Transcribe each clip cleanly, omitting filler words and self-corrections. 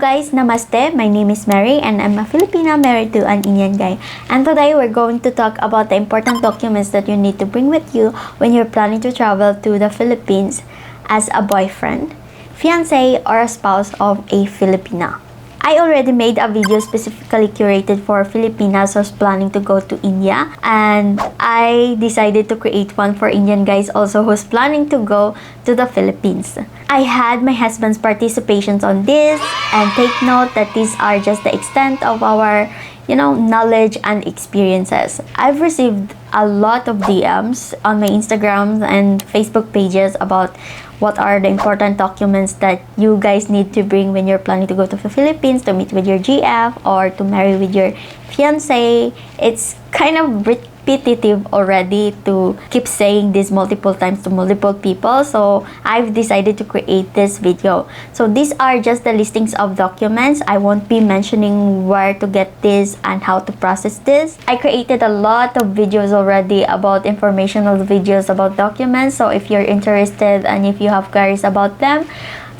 guys, namaste. My name is Mary and I'm a Filipina married to an Indian guy. And today we're going to talk about the important documents that you need to bring with you when you're planning to travel to the Philippines as a boyfriend, fiancé, or a spouse of a Filipina. I already made a video specifically curated for Filipinas who's planning to go to India, and I decided to create one for Indian guys also who's planning to go to the Philippines. I had my husband's participations on this, and take note that these are just the extent of our knowledge and experiences. I've received a lot of DMs on my Instagram and Facebook pages about what are the important documents that you guys need to bring when you're planning to go to the Philippines to meet with your GF or to marry with your fiancé. It's kind of repetitive already to keep saying this multiple times to multiple people, so I've decided to create this video. So these are just the listings of documents. I won't be mentioning where to get this and how to process this. I created a lot of videos already about informational videos about documents, so if you're interested and if you have queries about them,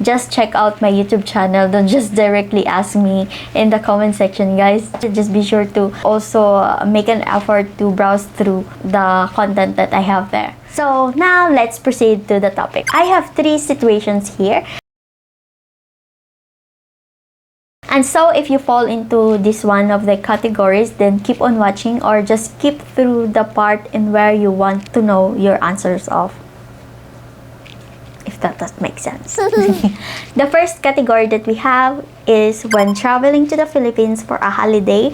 just check out my YouTube channel. Don't just directly ask me in the comment section, guys. Just be sure to also make an effort to browse through the content that I have there. So now let's proceed to the topic. I have 3 situations here. And so if you fall into this one of the categories, then keep on watching or just skip through the part in where you want to know your answers of. If that does make sense. The first category that we have is when traveling to the Philippines for a holiday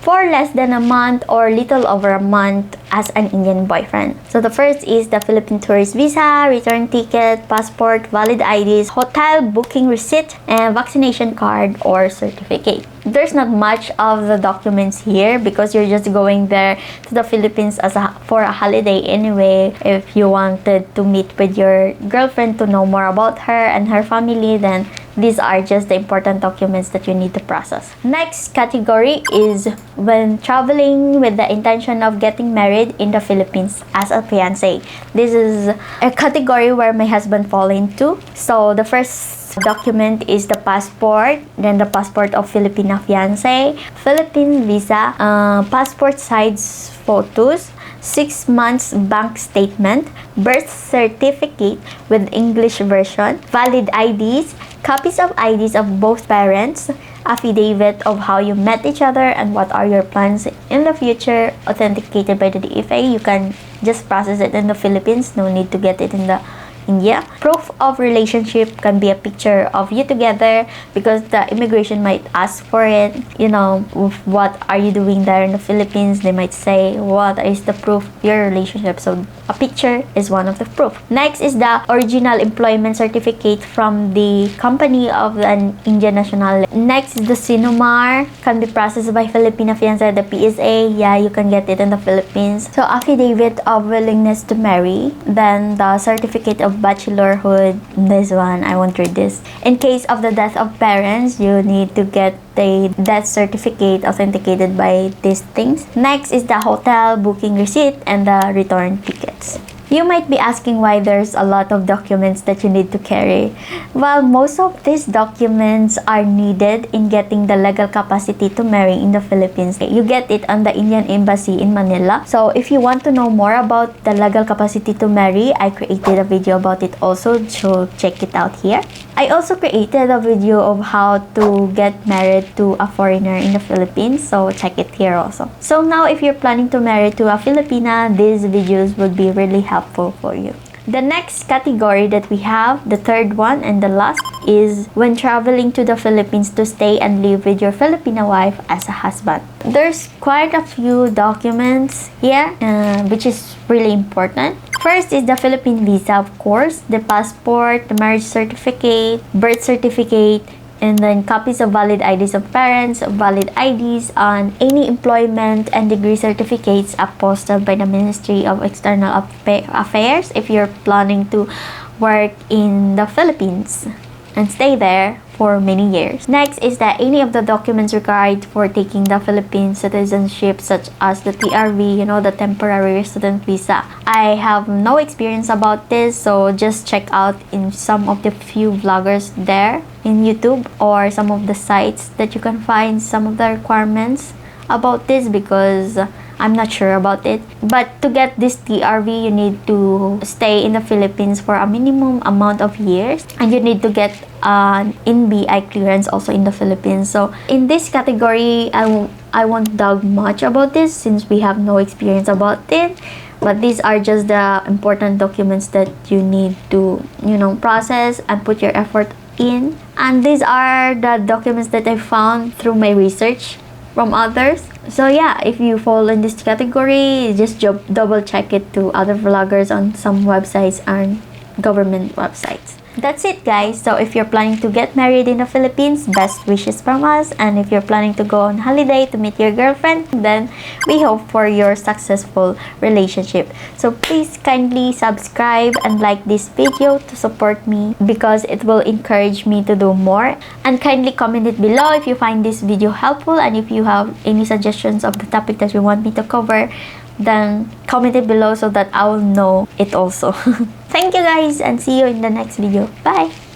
for less than a month or little over a month as an Indian boyfriend. So the first is the Philippine tourist visa, return ticket, passport, valid IDs, hotel booking receipt, and vaccination card or certificate. There's not much of the documents here because you're just going there to the Philippines for a holiday anyway. If you wanted to meet with your girlfriend to know more about her and her family, then these are just the important documents that you need to process. Next category is when traveling with the intention of getting married in the Philippines as a fiancé. This is a category where my husband fall into. So the first document is the passport, then the passport of Filipina fiancé, Philippine visa, passport size photos, 6 months bank statement, birth certificate with English version, valid IDs, copies of IDs of both parents, affidavit of how you met each other and what are your plans in the future, authenticated by the DFA. You can just process it in the Philippines, no need to get it in the India. Proof of relationship can be a picture of you together because the immigration might ask for it. What are you doing there in the Philippines? They might say, what is the proof of your relationship? So a picture is one of the proof. Next is the original employment certificate from the company of an Indian national. Next is the Sinumar, can be processed by Filipina fiancé, the PSA. Yeah, you can get it in the Philippines. So affidavit of willingness to marry. Then the certificate of bachelorhood. This one, I won't read this. In case of the death of parents, you need to get the death certificate authenticated by these things. Next is the hotel booking receipt and the return tickets. You might be asking why there's a lot of documents that you need to carry. Well, most of these documents are needed in getting the legal capacity to marry in the Philippines. You get it on the Indian Embassy in Manila. So if you want to know more about the legal capacity to marry, I created a video about it also, so check it out here. I also created a video of how to get married to a foreigner in the Philippines, so check it here also. So now if you're planning to marry to a Filipina, these videos would be really helpful for you. The next category that we have, the third one and the last, is when traveling to the Philippines to stay and live with your Filipina wife as a husband. There's quite a few documents here, which is really important. First is the Philippine visa, of course, the passport, the marriage certificate, birth certificate, and then copies of valid IDs of parents, valid IDs on any employment and degree certificates apostilled by the Ministry of External Affairs if you're planning to work in the Philippines and stay there for many years. Next is that any of the documents required for taking the Philippine citizenship, such as the TRV, the temporary resident visa. I have no experience about this, so just check out in some of the few vloggers there in YouTube or some of the sites that you can find some of the requirements about this, because I'm not sure about it. But to get this TRV, you need to stay in the Philippines for a minimum amount of years, and you need to get an NBI clearance also in the Philippines. So in this category, I won't dug much about this since we have no experience about it. But these are just the important documents that you need to, process and put your effort in. And these are the documents that I found through my research from others. So yeah, if you fall in this category, just double check it to other vloggers on some websites and government websites. That's it, guys. So if you're planning to get married in the Philippines, best wishes from us. And if you're planning to go on holiday to meet your girlfriend, then we hope for your successful relationship. So please kindly subscribe and like this video to support me, because it will encourage me to do more. And kindly comment it below if you find this video helpful, and if you have any suggestions of the topic that you want me to cover, then comment it below so that I will know it also. Thank you, guys, and see you in the next video. Bye!